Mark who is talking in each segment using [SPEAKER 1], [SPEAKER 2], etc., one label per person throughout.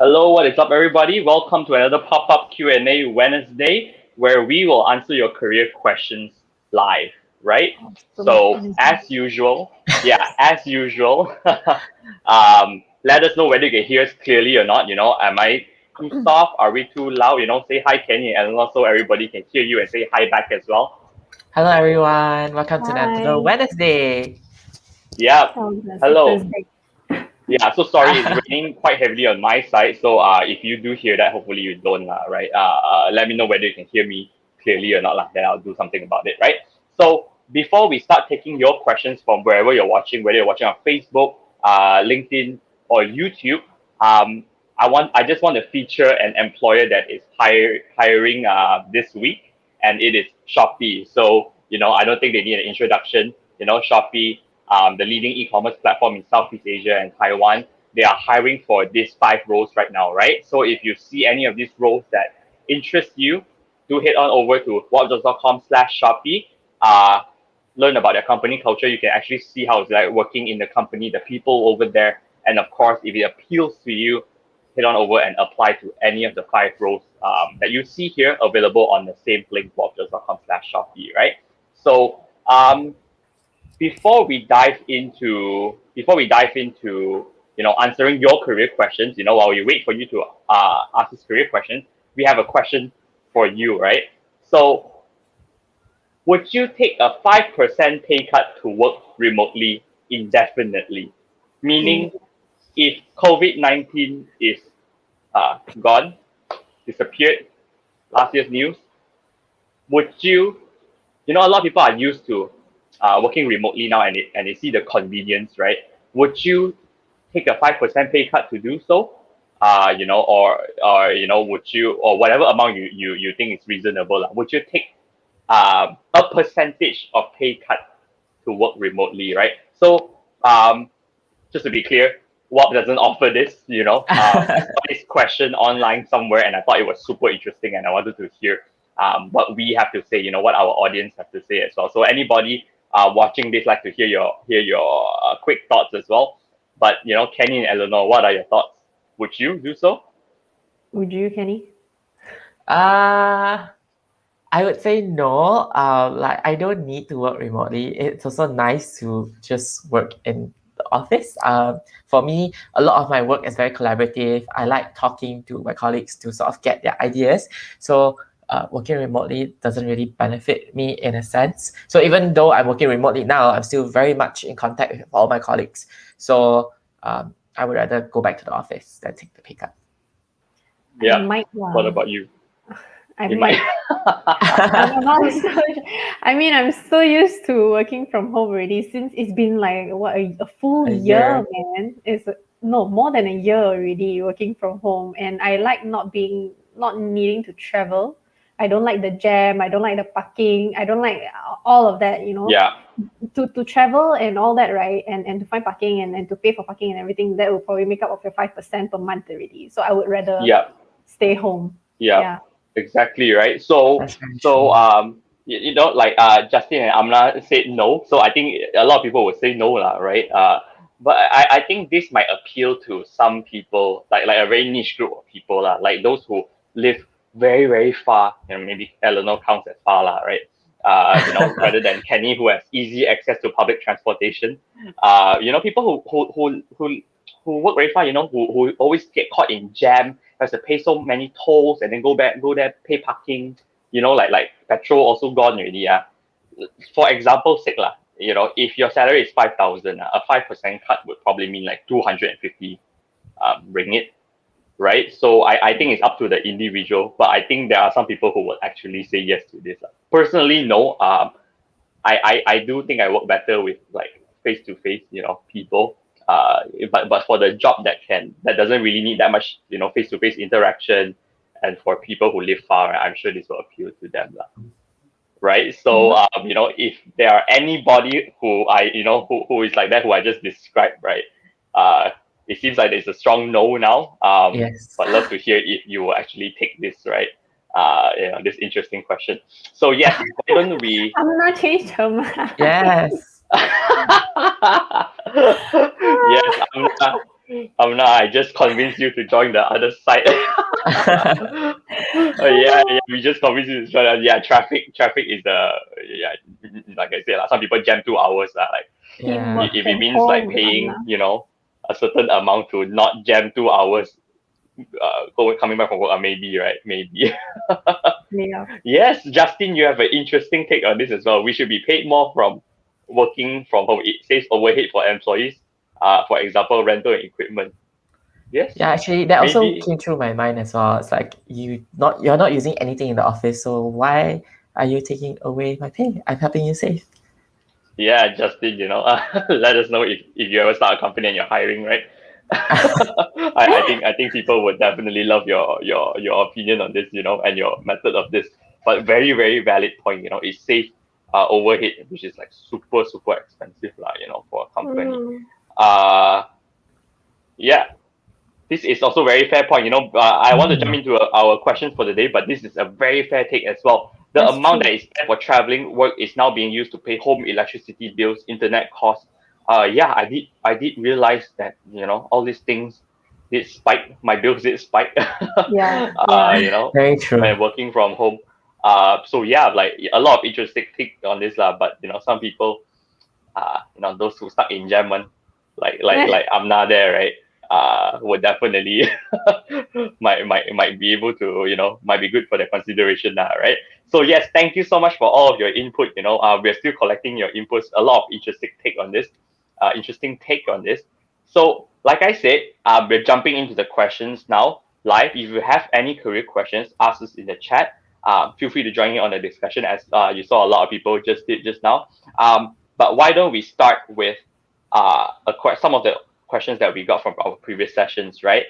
[SPEAKER 1] Hello, what is up, everybody? Welcome to another pop-up Q&A Wednesday, where we will answer your career questions live, right?
[SPEAKER 2] So much
[SPEAKER 1] So,
[SPEAKER 2] energy.
[SPEAKER 1] as usual, let us know whether you can hear us clearly or not. Am I too soft? Are we too loud? Say hi, Kenny, and also everybody can hear you and say hi back as well.
[SPEAKER 3] Hello everyone, welcome to another
[SPEAKER 2] Hi.
[SPEAKER 3] Wednesday.
[SPEAKER 1] Yeah.
[SPEAKER 2] Sounds like a
[SPEAKER 1] Hello.
[SPEAKER 2] Thursday.
[SPEAKER 1] Yeah, so sorry, it's raining quite heavily on my side. So if you do hear that, hopefully you don't, right? Let me know whether you can hear me clearly or not, then I'll do something about it, right? So before we start taking your questions from wherever you're watching, whether you're watching on Facebook, LinkedIn, or YouTube, um, I just want to feature an employer that is hiring this week, and it is Shopee. So I don't think they need an introduction. Shopee, the leading e-commerce platform in Southeast Asia and Taiwan. They are hiring for these 5 roles right now, right? So if you see any of these roles that interest you, do head on over to wobjobs.com/Shopee. Learn about their company culture. You can actually see how it's like working in the company, the people over there, and of course, if it appeals to you, head on over and apply to any of the 5 roles that you see here available on the same link, wobjobs.com/Shopee, right? So before we dive into answering your career questions, while we wait for you to ask this career question, we have a question for you, right? So would you take a 5% pay cut to work remotely indefinitely? Meaning, if COVID-19 is gone, disappeared, last year's news, would a lot of people are used to working remotely now, and they see the convenience, right? Would you take a 5% pay cut to do so? Would you, or whatever amount you think is reasonable, would you take a percentage of pay cut to work remotely, right? So just to be clear, WOBB doesn't offer this. I saw this question online somewhere, and I thought it was super interesting, and I wanted to hear what we have to say. What our audience have to say as well. So anybody watching this like to hear your quick thoughts as well. But Kenny and Eleanor, what are your thoughts? Would you do so?
[SPEAKER 2] Would you, Kenny?
[SPEAKER 3] uh, I would say no. Like I don't need to work remotely. It's also nice to just work in the office. For me, a lot of my work is very collaborative. I like talking to my colleagues to sort of get their ideas. So working remotely doesn't really benefit me in a sense. So even though I'm working remotely now, I'm still very much in contact with all my colleagues. So I would rather go back to the office than take the pay cut.
[SPEAKER 1] Yeah.
[SPEAKER 2] I might.
[SPEAKER 1] What about you?
[SPEAKER 2] I
[SPEAKER 1] You
[SPEAKER 2] mean,
[SPEAKER 1] might.
[SPEAKER 2] I'm not so, I'm so used to working from home already since it's been like what a full
[SPEAKER 3] A
[SPEAKER 2] year,
[SPEAKER 3] year.
[SPEAKER 2] man. It's no more than a year already working from home, and I like not needing to travel. I don't like the jam. I don't like the parking. I don't like all of that.
[SPEAKER 1] Yeah.
[SPEAKER 2] To travel and all that, right? And to find parking and to pay for parking and everything, that will probably make up of your 5% per month already. So I would rather
[SPEAKER 1] Yeah.
[SPEAKER 2] stay home.
[SPEAKER 1] Yeah.
[SPEAKER 2] Yeah.
[SPEAKER 1] Exactly, right? So
[SPEAKER 3] That's very
[SPEAKER 1] so
[SPEAKER 3] true.
[SPEAKER 1] like Justin and Amna said no. So I think a lot of people would say no lah, right? But I think this might appeal to some people, like a very niche group of people lah, like those who live very, very far, maybe Eleanor counts as far lah, right? Rather than Kenny who has easy access to public transportation. People who work very far, who always get caught in jam, has to pay so many tolls and then go there, pay parking, like petrol also gone already. For example's sake, if your salary is 5,000, a 5% cut would probably mean like 250 ringgit, right? So I think it's up to the individual, but I think there are some people who would actually say yes to this. Personally, no. I do think I work better with like face to face, people. But for the job that doesn't really need that much, face to face interaction, and for people who live far, I'm sure this will appeal to them, lah. Right? So if there are anybody who who is like that, who I just described, right? It seems like there's a strong no now.
[SPEAKER 3] Yes.
[SPEAKER 1] But love to hear if you will actually take this, right? This interesting question. So yes, why don't we?
[SPEAKER 2] I'm not changed her mind.
[SPEAKER 3] Yes.
[SPEAKER 1] Yes, I just convinced you to join the other side. Yeah, we just convinced you to join. Yeah, traffic is yeah, like I said, like, some people jam 2 hours. Like
[SPEAKER 3] Yeah.
[SPEAKER 2] Teamwork
[SPEAKER 1] if it
[SPEAKER 2] can
[SPEAKER 1] means like
[SPEAKER 2] hold,
[SPEAKER 1] paying,
[SPEAKER 2] Anna.
[SPEAKER 1] a certain amount to not jam 2 hours, coming back from work, maybe, right? Maybe.
[SPEAKER 2] Yeah.
[SPEAKER 1] Yes, Justin, you have an interesting take on this as well. We should be paid more from working from home. It saves overhead for employees. For example, rental and equipment. Yes,
[SPEAKER 3] Yeah, actually, that also
[SPEAKER 1] maybe.
[SPEAKER 3] came through my mind as well. It's like you're not using anything in the office, so why are you taking away my pay? I'm helping you save.
[SPEAKER 1] Yeah, Justin, let us know if you ever start a company and you're hiring, right? I think people would definitely love your opinion on this, and your method of this. But very, very valid point. It saves overhead, which is like super, super expensive, for a company.
[SPEAKER 2] Mm,
[SPEAKER 1] Uh yeah, this is also very fair point. I want to jump
[SPEAKER 3] Mm,
[SPEAKER 1] into our questions for the day, but this is a very fair take as well. The
[SPEAKER 2] that's
[SPEAKER 1] amount
[SPEAKER 2] true.
[SPEAKER 1] that is spent for traveling work is now being used to pay home electricity bills, internet costs. Yeah, I did realize that all these things did spike. My bills did spike.
[SPEAKER 2] Yeah, yeah.
[SPEAKER 3] very true.
[SPEAKER 1] When working from home. So yeah, like a lot of interesting take on this lah. But some people, those who stuck in German, like I'm not there, right? Would definitely might be able to, might be good for their consideration now, right? So yes, thank you so much for all of your input. We're still collecting your inputs. A lot of interesting take on this. So like I said, we're jumping into the questions now live. If you have any career questions, ask us in the chat. Feel free to join in on the discussion, as you saw a lot of people just did just now. But why don't we start with some of the questions that we got from our previous sessions, right?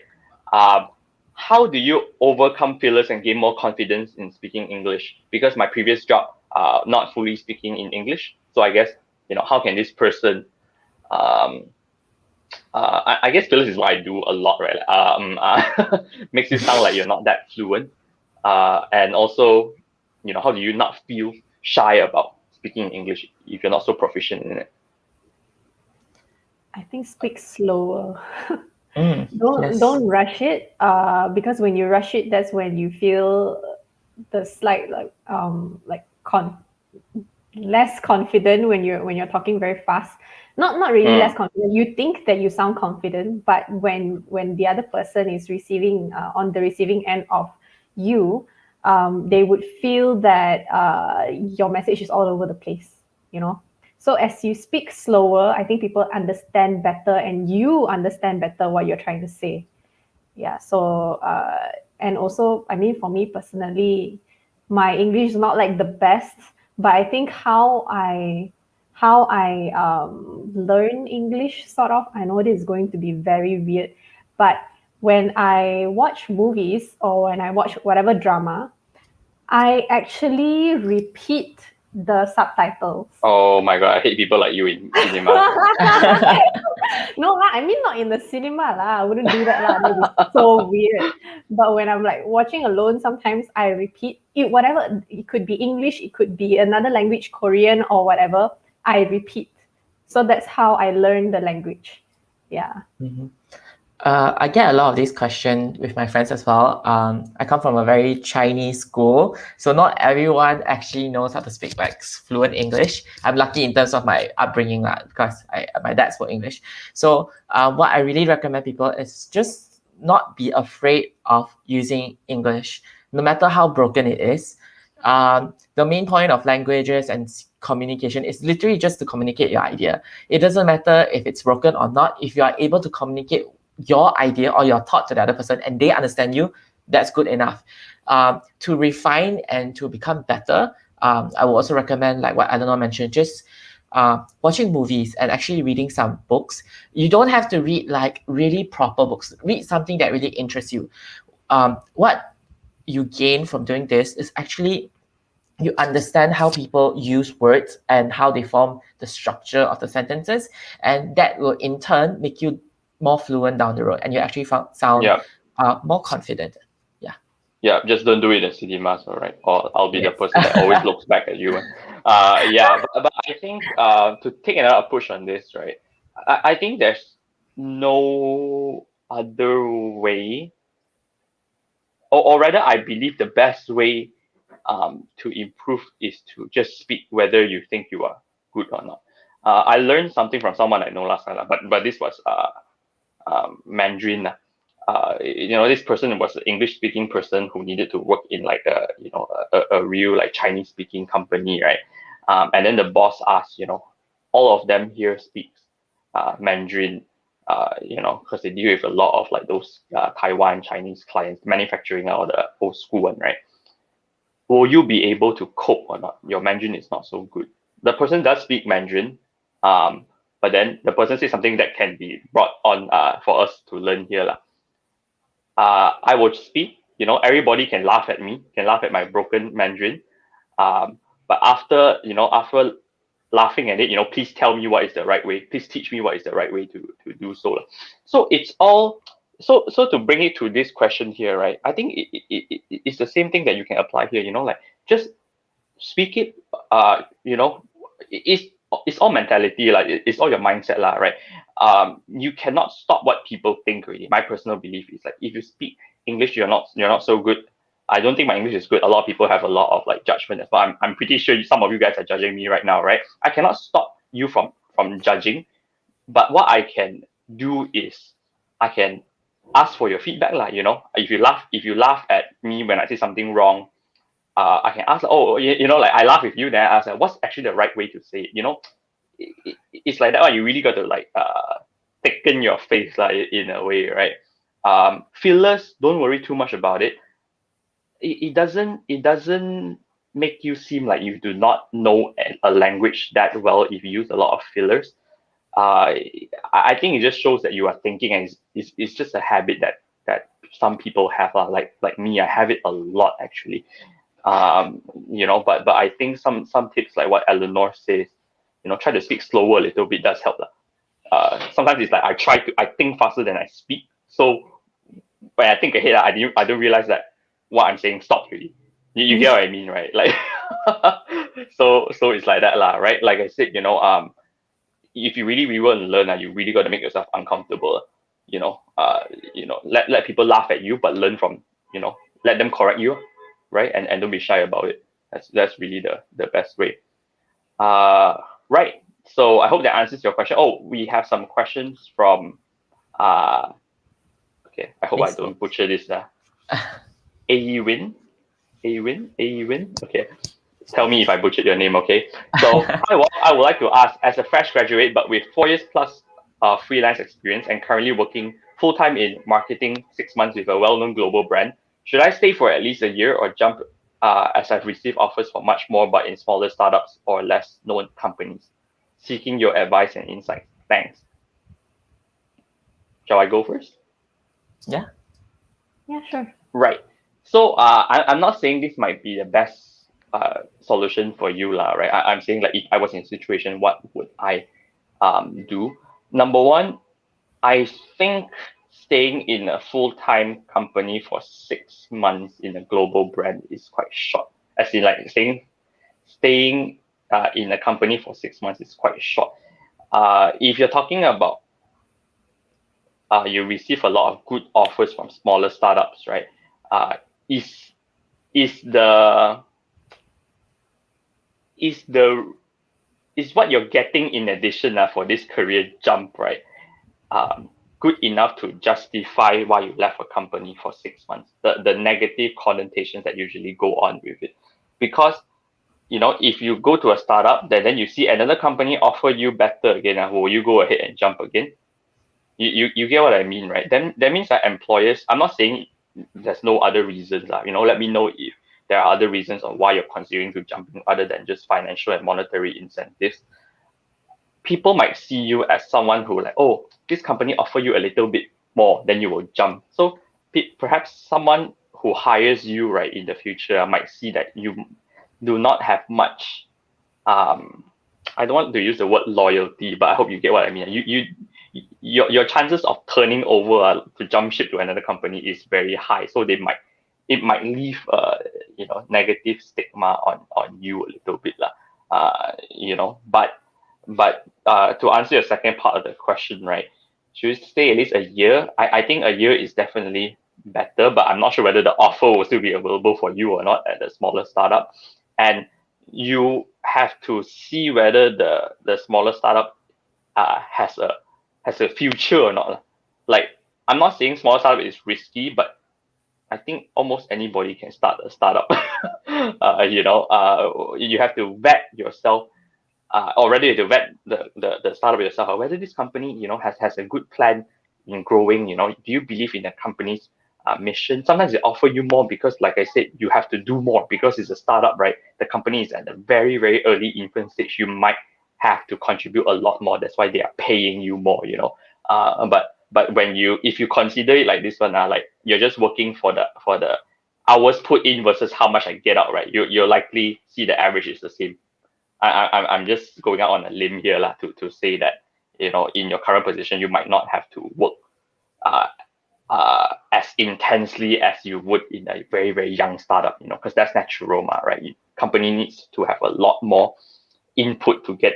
[SPEAKER 1] Um, how do you overcome fears and gain more confidence in speaking English? Because my previous job, not fully speaking in English, so I guess how can this person? Um, I guess fearless is what I do a lot, right? Makes you sound like you're not that fluent, and also, how do you not feel shy about speaking English if you're not so proficient in it?
[SPEAKER 2] I think speak slower.
[SPEAKER 3] Yes.
[SPEAKER 2] Don't rush it. Because when you rush it, that's when you feel the slight like less confident when you're talking very fast. Not really less
[SPEAKER 1] Mm,
[SPEAKER 2] confident. You think that you sound confident, but when the other person is receiving on the receiving end of you, they would feel that your message is all over the place. You know. So as you speak slower, I think people understand better, and you understand better what you're trying to say. Yeah. So and also, I mean, for me personally, my English is not like the best, but I think how I learn English, sort of. I know this is going to be very weird, but when I watch movies or when I watch whatever drama, I actually repeat the subtitles.
[SPEAKER 1] oh my god, I hate people like you in cinema.
[SPEAKER 2] No lah, I mean not in the cinema lah. I wouldn't do that lah. That'd be so weird. But when I'm like watching alone, sometimes I repeat it. Whatever, it could be English, it could be another language, Korean or whatever. I repeat. So that's how I learn the language. Yeah.
[SPEAKER 3] I get a lot of these questions with my friends as well. I come from a very Chinese school, so not everyone actually knows how to speak like fluent English. I'm lucky in terms of my upbringing because my dad spoke English. So what I really recommend people is just not be afraid of using English, no matter how broken it is. The main point of languages and communication is literally just to communicate your idea. It doesn't matter if it's broken or not. If you are able to communicate your idea or your thought to the other person and they understand you, that's good enough. To refine and to become better, I will also recommend, like what Eleanor mentioned, just watching movies and actually reading some books. You don't have to read like really proper books. Read something that really interests you. What you gain from doing this is actually you understand how people use words and how they form the structure of the sentences, and that will in turn make you more fluent down the road, and you actually sound
[SPEAKER 1] Yeah,
[SPEAKER 3] more confident. Yeah.
[SPEAKER 1] yeah, just don't do it in cinemas, all right? Or I'll be the
[SPEAKER 3] Yes.
[SPEAKER 1] person that always looks back at you. Yeah, but I think to take another approach on this, right? I think there's no other way, or rather, I believe the best way to improve is to just speak whether you think you are good or not. I learned something from someone I know last time, but this was Mandarin. This person was an English speaking person who needed to work in like a real like Chinese speaking company, right? And then the boss asked, all of them here speaks Mandarin, because they deal with a lot of like those Taiwan Chinese clients, manufacturing or the old school one, right? Will you be able to cope or not? Your Mandarin is not so good. The person does speak Mandarin, but then the person says something that can be brought on for us to learn here. I will speak, everybody can laugh at me, can laugh at my broken Mandarin. But after laughing at it, please tell me what is the right way. Please teach me what is the right way to do so. So it's all, so to bring it to this question here, right? I think it's the same thing that you can apply here, like just speak it, it's all mentality, like it's all your mindset, right? You cannot stop what people think really. My personal belief is like if you speak English, you're not so good. I don't think my English is good. A lot of people have a lot of like judgment as well. I'm pretty sure some of you guys are judging me right now, right? I cannot stop you from judging, but what I can do is I can ask for your feedback, If you laugh at me when I say something wrong, I can ask, like I laugh with you, then I ask, what's actually the right way to say it? It's like that one. You really got to like thicken your face, like in a way, right? Fillers, don't worry too much about it. It doesn't make you seem like you do not know a language that well if you use a lot of fillers. I think it just shows that you are thinking, and it's just a habit that some people have. Like me, I have it a lot actually. But I think some tips like what Eleanor says, try to speak slower a little bit does help. Sometimes it's like I think faster than I speak. So when I think ahead, I don't realize that what I'm saying stopped really. You get what I mean, right? Like so it's like that, right? Like I said, if you really want to learn, you really got to make yourself uncomfortable. Let people laugh at you, but learn from, let them correct you, right? And don't be shy about it. That's really the best way. Right. So I hope that answers your question. Oh, we have some questions from okay, I hope I don't butcher this. Awin. Okay. Tell me if I butchered your name, okay? So I would like to ask, as a fresh graduate, but with 4 years plus freelance experience and currently working full-time in marketing 6 months with a well-known global brand, should I stay for at least a year or jump as I've received offers for much more but in smaller startups or less known companies? Seeking your advice and insight. Thanks. Shall I go first?
[SPEAKER 3] Yeah.
[SPEAKER 2] Yeah, sure.
[SPEAKER 1] Right. So I'm not saying this might be the best solution for you, right? I'm saying like if I was in a situation, what would I do? Number one, I think staying in a full-time company for 6 months in a global brand is quite short. As in like staying in a company for 6 months is quite short. If you're talking about you receive a lot of good offers from smaller startups, right? Is what you're getting in addition for this career jump, right? Good enough to justify why you left a company for 6 months, the negative connotations that usually go on with it. Because if you go to a startup, then you see another company offer you better again, will you go ahead and jump again? You get what I mean, right? Then that means that employers, I'm not saying there's no other reasons, let me know if there are other reasons on why you're considering to jumping other than just financial and monetary incentives. People might see you as someone who like, oh, this company offer you a little bit more, then you will jump. So perhaps someone who hires you right in the future might see that you do not have much I don't want to use the word loyalty, but I hope you get what I mean. Your chances of turning over to jump ship to another company is very high, so it might leave negative stigma on you a little bit but to answer your second part of the question, right? should you stay at least a year? I think a year is definitely better, but I'm not sure whether the offer will still be available for you or not at the smaller startup. And you have to see whether the smaller startup has a future or not. Like, I'm not saying small startup is risky, but I think almost anybody can start a startup. You have to vet yourself already to vet the startup yourself, or whether this company, has a good plan in growing. Do you believe in the company's mission? Sometimes they offer you more because, like I said, you have to do more because it's a startup, right? The company is at a very, very early infant stage. You might have to contribute a lot more. That's why they are paying you more, but if you consider it like this one, like you're just working for the hours put in versus how much I get out, right? You'll likely see the average is the same. I'm just going out on a limb here lah, to say that, in your current position you might not have to work as intensely as you would in a very, very young startup, because that's natural, right? Company needs to have a lot more input to get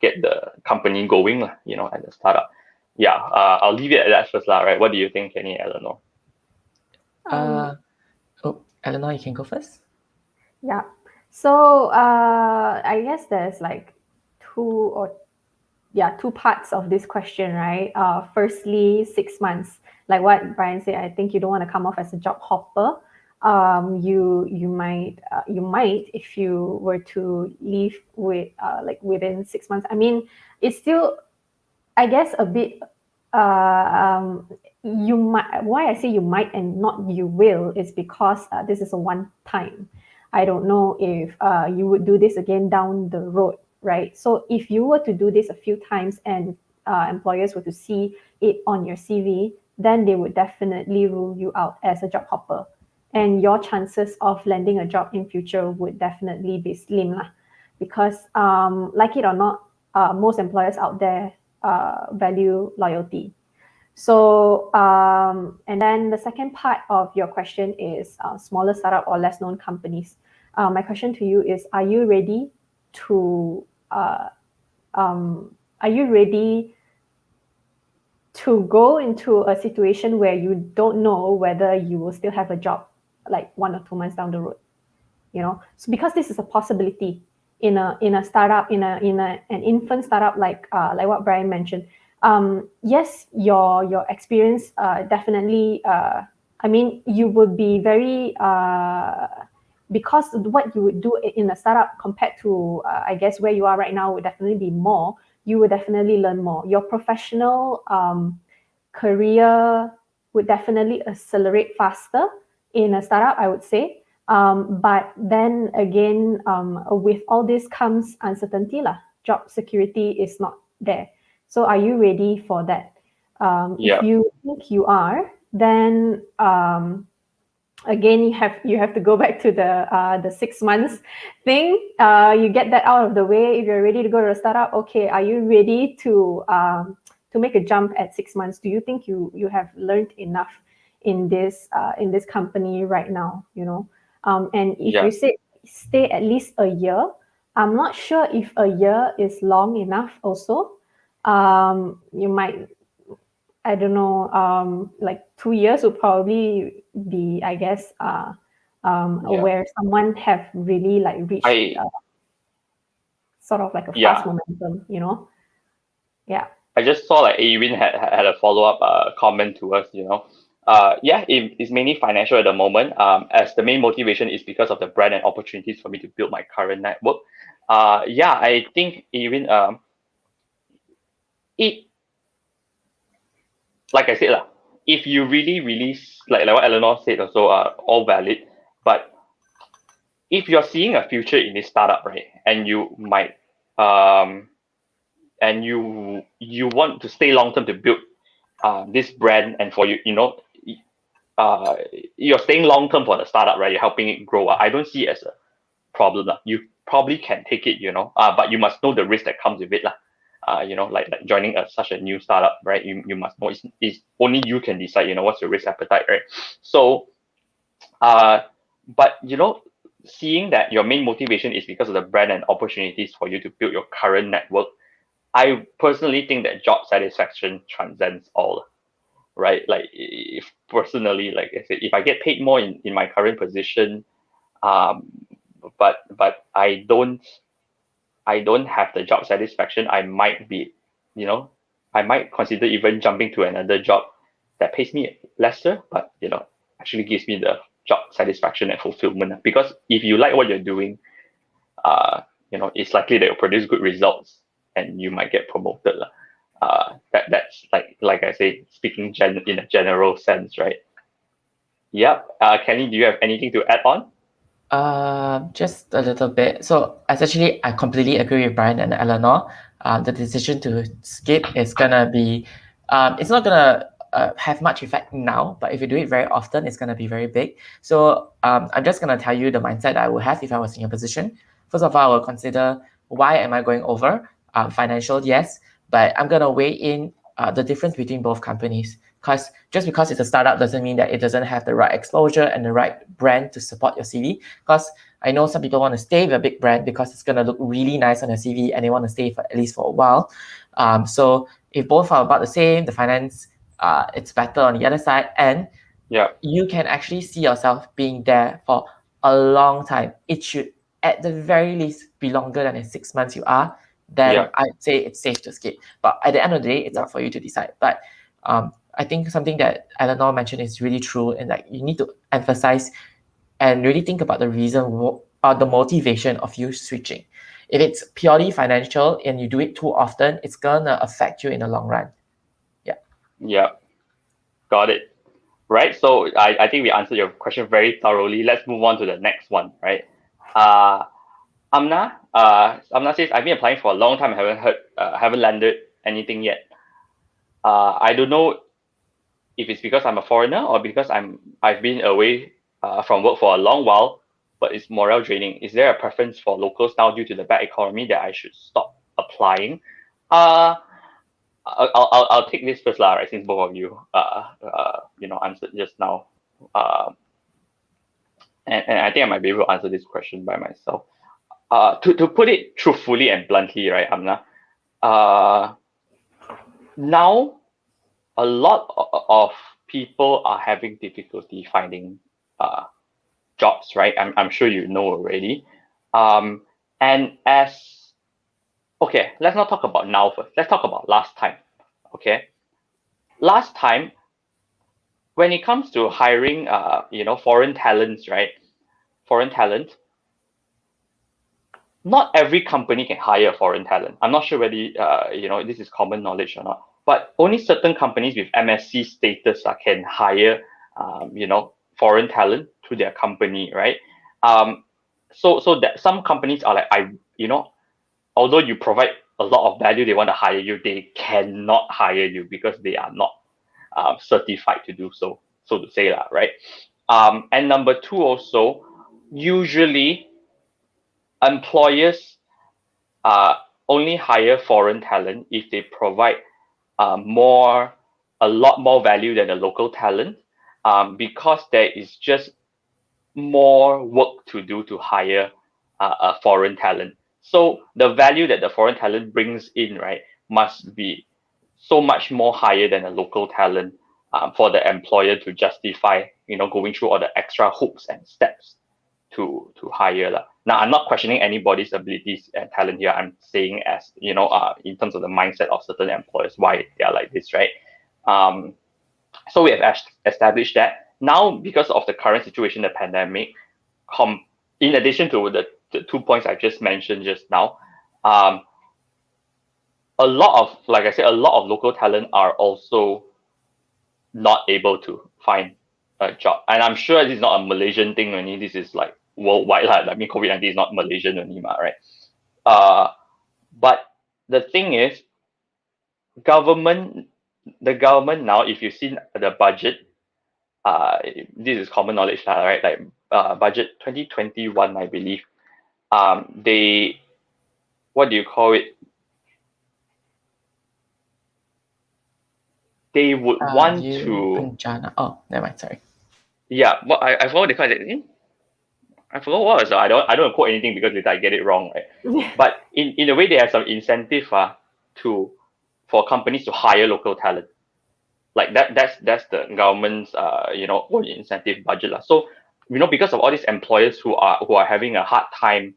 [SPEAKER 1] the company going, at the startup. Yeah, I'll leave it at that first, right? What do you think, Kenny, Eleanor?
[SPEAKER 3] Eleanor, you can go first.
[SPEAKER 2] Yeah. So I guess there's like two parts of this question, right? Firstly, 6 months. Like what Brian said, I think you don't want to come off as a job hopper. You might if you were to leave with within 6 months. I mean, it's still, I guess, a bit. You might. Why I say you might and not you will is because this is a one time. I don't know if you would do this again down the road, right? So if you were to do this a few times and employers were to see it on your CV, then they would definitely rule you out as a job hopper, and your chances of landing a job in future would definitely be slim lah. Because like it or not, most employers out there value loyalty. So, and then the second part of your question is smaller startup or less known companies. My question to you is: are you ready to go into a situation where you don't know whether you will still have a job like 1 or 2 months down the road? So because this is a possibility in a startup, in an infant startup, like what Brian mentioned. Yes, your experience definitely. I mean, you would be very because what you would do in a startup compared to I guess where you are right now would definitely be more. You would definitely learn more. Your professional career would definitely accelerate faster in a startup, I would say. But then again, with all this comes uncertainty lah. Job security is not there. So are you ready for that?
[SPEAKER 1] Yeah.
[SPEAKER 2] If you think you are, then again, you have to go back to the 6 months thing. You get that out of the way. If you're ready to go to a startup, okay, are you ready to make a jump at 6 months? Do you think you have learned enough in this company right now? And if you say stay at least a year, I'm not sure if a year is long enough also. You might, I don't know, like 2 years would probably be, I guess, where someone have really like reached sort of like a fast momentum, Yeah.
[SPEAKER 1] I just saw like Awin had a follow-up comment to us, it's mainly financial at the moment, as the main motivation is because of the brand and opportunities for me to build my current network. I think even it, like I said, if you really, really, like what Eleanor said also, all valid, but if you're seeing a future in this startup, right, and you might and you want to stay long term to build this brand, and for you're staying long term for the startup, right? You're helping it grow. I don't see it as a problem. You probably can take it, but you must know the risk that comes with it. Like joining such a new startup, right? You must know it's only you can decide, what's your risk appetite, right? So, but seeing that your main motivation is because of the brand and opportunities for you to build your current network, I personally think that job satisfaction transcends all, right? Like if personally, like I said, if I get paid more in my current position, um, but I don't have the job satisfaction, I might be, you know, I might consider even jumping to another job that pays me lesser, but actually gives me the job satisfaction and fulfillment. Because if you like what you're doing, uh, it's likely that you'll produce good results and you might get promoted. That's like I say, speaking in a general sense, right? Yep. Kenny, do you have anything to add on?
[SPEAKER 3] Just a little bit. So essentially, I completely agree with Brian and Eleanor. The decision to skip is gonna be, it's not gonna have much effect now, but if you do it very often, it's gonna be very big. So I'm just gonna tell you the mindset I would have if I was in your position. First of all, I will consider why am I going over? Financial, yes, but I'm gonna weigh in the difference between both companies. Because just because it's a startup doesn't mean that it doesn't have the right exposure and the right brand to support your CV. Because I know some people want to stay with a big brand because it's going to look really nice on their CV and they want to stay for at least for a while. So if both are about the same, the finance, it's better on the other side, and you can actually see yourself being there for a long time. It should at the very least be longer than the 6 months you are. Then I'd say it's safe to skip. But at the end of the day, it's up for you to decide. But I think something that Eleanor mentioned is really true, and like you need to emphasize and really think about the reason or the motivation of you switching. If it's purely financial and you do it too often, it's gonna affect you in the long run.
[SPEAKER 1] Yeah, got it. Right. So I think we answered your question very thoroughly. Let's move on to the next one. Right. Amna says I've been applying for a long time. Haven't landed anything yet. I don't know if it's because I'm a foreigner or because I've been away from work for a long while, but it's morale draining. Is there a preference for locals now due to the bad economy that I should stop applying? I'll take this first, right? Since both of you answered just now, and I think I might be able to answer this question by myself. To put it truthfully and bluntly, right, Amna, now a lot of people are having difficulty finding jobs, right? I'm sure you know already. And let's not talk about now first. Let's talk about last time. Okay, last time when it comes to hiring, foreign talents, right? Foreign talent. Not every company can hire foreign talent. I'm not sure whether this is common knowledge or not. But only certain companies with MSc status can hire, foreign talent to their company, right? So that some companies are like, although you provide a lot of value, they want to hire you, they cannot hire you because they are not certified to do so to say, right? And number two, also, usually employers only hire foreign talent if they provide a lot more value than the local talent, because there is just more work to do to hire a foreign talent. So the value that the foreign talent brings in, right, must be so much more higher than a local talent for the employer to justify, going through all the extra hoops and steps to hire. Now, I'm not questioning anybody's abilities and talent here. I'm saying as, in terms of the mindset of certain employers, why they are like this, right? So we have established that. Now, because of the current situation, the pandemic, in addition to the 2 points I just mentioned just now, a lot of local talent are also not able to find a job. And I'm sure this is not a Malaysian thing only. This is like worldwide. I mean, COVID-19 is not Malaysian only, right? But the thing is, the government now, if you've seen the budget, this is common knowledge, right? Like budget 2021, I believe. They, what do you call it? They would want to.
[SPEAKER 3] Oh, never mind. Sorry.
[SPEAKER 1] Yeah, what I forgot what they call it. I forgot what was it. I don't quote anything because later I get it wrong, right? But in a way, they have some incentive for companies to hire local talent. Like that's the government's own incentive budget lah. So because of all these employers who are having a hard time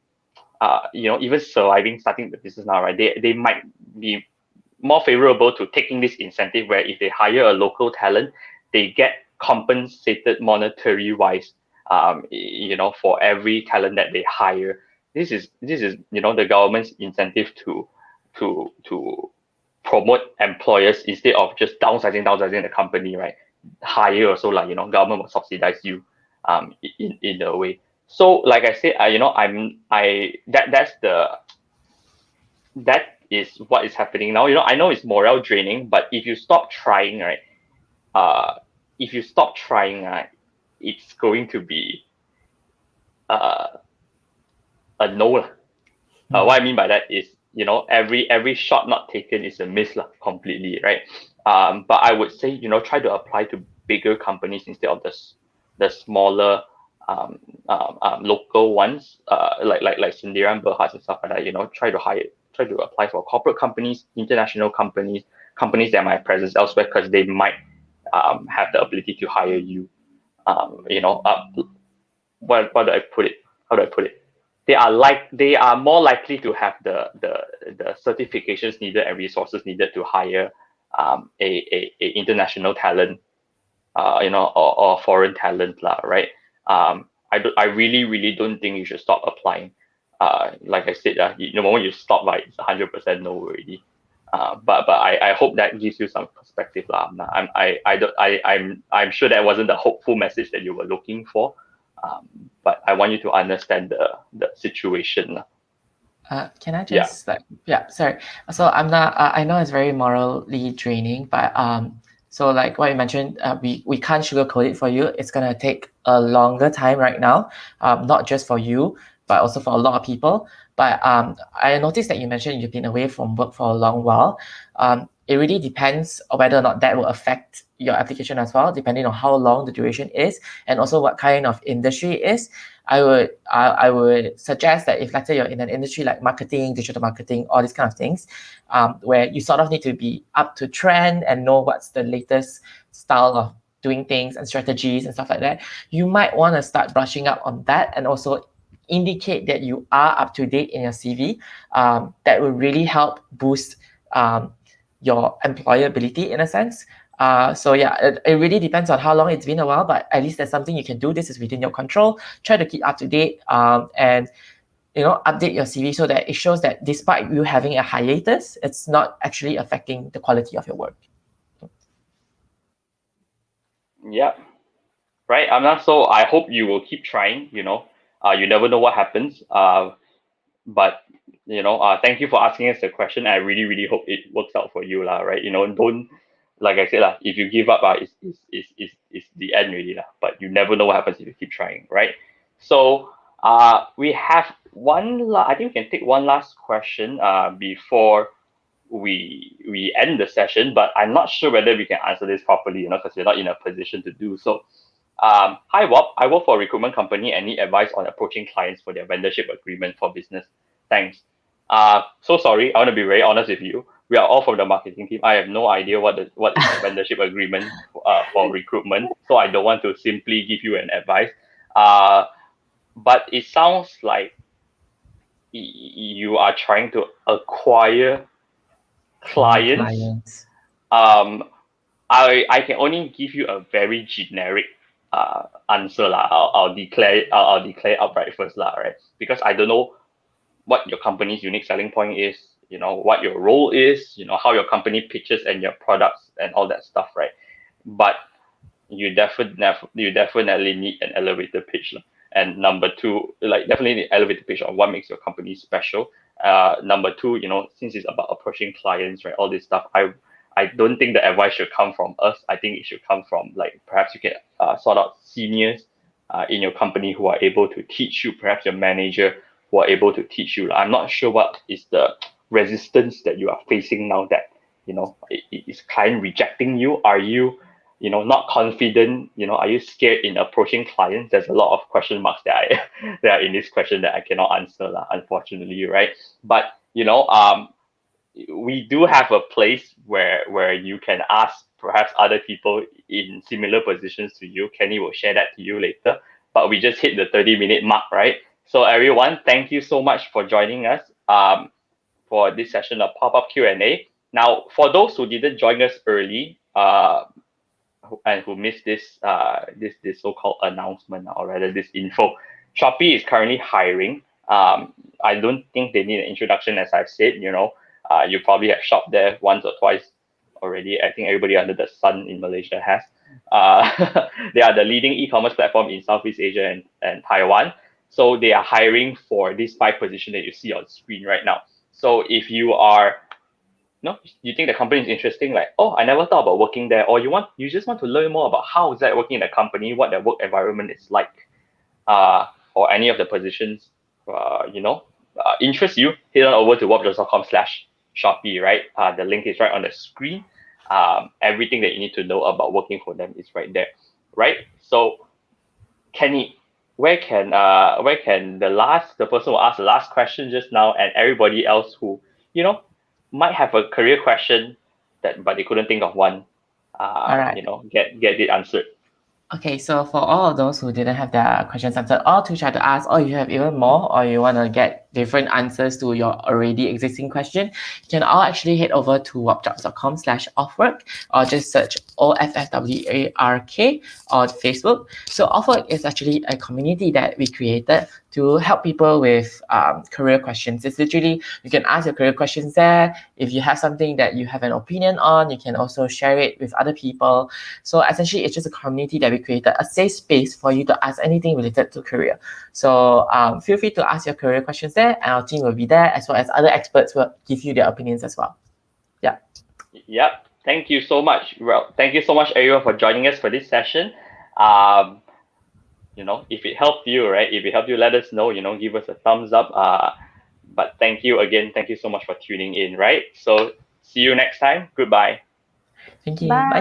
[SPEAKER 1] even surviving, starting the business now, right? They might be more favorable to taking this incentive where if they hire a local talent, they get compensated monetary wise, for every talent that they hire. This is the government's incentive to promote employers instead of just downsizing the company, right? Hire also, like, government will subsidize you in a way. So like I said, that is what is happening now. I know it's morale draining, but if you stop trying, right, it's going to be a no lah. What I mean by that is, every shot not taken is a miss lah, completely, right? But I would say, try to apply to bigger companies instead of the smaller local ones, like Sendirian, Berhad and stuff like that. Try to apply for corporate companies, international companies that might have presence elsewhere, because they might have the ability to hire you. What do I put it? How do I put it? They are more likely to have the certifications needed and resources needed to hire a international talent, or foreign talent lah, right? I really don't think you should stop applying. Like I said, the moment you stop, right, it's 100% no already. But I hope that gives you some perspective lah. I'm sure that wasn't the hopeful message that you were looking for. But I want you to understand the situation.
[SPEAKER 3] Can I just sorry. So I'm not. I know it's very morally draining, but so like what you mentioned, we can't sugarcoat it for you. It's gonna take a longer time right now, not just for you, but also for a lot of people. But I noticed that you mentioned you've been away from work for a long while. It really depends on whether or not that will affect your application as well, depending on how long the duration is and also what kind of industry it is. I would suggest that if, let's say, you're in an industry like marketing, digital marketing, all these kind of things, where you sort of need to be up to trend and know what's the latest style of doing things and strategies and stuff like that, you might want to start brushing up on that and also indicate that you are up to date in your CV. That will really help boost your employability in a sense. So yeah, it really depends on how long it's been a while, but at least there's something you can do. This is within your control. Try to keep up to date and update your CV so that it shows that despite you having a hiatus, it's not actually affecting the quality of your work.
[SPEAKER 1] Yeah, right. So I hope you will keep trying. You never know what happens. But thank you for asking us the question. I really hope it works out for you lah. Right? Don't, like I said lah, if you give up, it's the end really lah. But you never know what happens if you keep trying, right? So we have I think we can take one last question before we end the session, but I'm not sure whether we can answer this properly, because we're not in a position to do so. Hi WOBB, I work for a recruitment company and need advice on approaching clients for their vendorship agreement for business. Thanks. So sorry, I want to be very honest with you. We are all from the marketing team. I have no idea what is the vendorship agreement for recruitment, so I don't want to simply give you an advice. But it sounds like you are trying to acquire clients. I can only give you a very generic answer lah. I'll declare outright first lah, right? Because I don't know what your company's unique selling point is, what your role is, how your company pitches and your products and all that stuff, right? But you definitely need an elevator pitch lah. And number two, like definitely the elevator pitch on what makes your company special. Number two, since it's about approaching clients, right, all this stuff, I don't think the advice should come from us. I think it should come from, like, perhaps you can sort out seniors in your company who are able to teach you, perhaps your manager who are able to teach you. I'm not sure what is the resistance that you are facing now that, is client rejecting you? Are you, not confident? Are you scared in approaching clients? There's a lot of question marks that are in this question that I cannot answer, unfortunately, right? But, we do have a place where you can ask perhaps other people in similar positions to you. Kenny will share that to you later. But we just hit the 30-minute mark, right? So everyone, thank you so much for joining us for this session of pop-up Q&A. Now, for those who didn't join us early, and who missed this so-called announcement, or rather this info, Shopee is currently hiring. I don't think they need an introduction, as I've said. You probably have shopped there once or twice already. I think everybody under the sun in Malaysia has. They are the leading e-commerce platform in Southeast Asia and Taiwan. So they are hiring for these 5 positions that you see on screen right now. So if you are you think the company is interesting, like, oh, I never thought about working there, or you just want to learn more about how is that working in the company, what their work environment is like, or any of the positions, interest you, head on over to wobb.com/Shopee, right? The link is right on the screen. Everything that you need to know about working for them is right there, right? So, Kenny, where can the person who asked the last question just now, and everybody else who might have a career question but they couldn't think of one,
[SPEAKER 3] All right.
[SPEAKER 1] get it answered.
[SPEAKER 3] Okay, so for all of those who didn't have their questions answered, or to try to ask, or you have even more, or you want to get different answers to your already existing question, you can all actually head over to wobbjobs.com/offwork, or just search OFFWARK on Facebook. So Offwork is actually a community that we created to help people with career questions. It's literally, you can ask your career questions there. If you have something that you have an opinion on, you can also share it with other people. So essentially, it's just a community that we created, a safe space for you to ask anything related to career. So feel free to ask your career questions there, and our team will be there, as well as other experts will give you their opinions as well. Yeah.
[SPEAKER 1] Yep. Thank you so much. Well, thank you so much, everyone, for joining us for this session. If it helped you, right? If it helped you, let us know. Give us a thumbs up. But thank you again. Thank you so much for tuning in, right? So see you next time. Goodbye.
[SPEAKER 3] Thank you.
[SPEAKER 2] Bye.
[SPEAKER 3] Bye.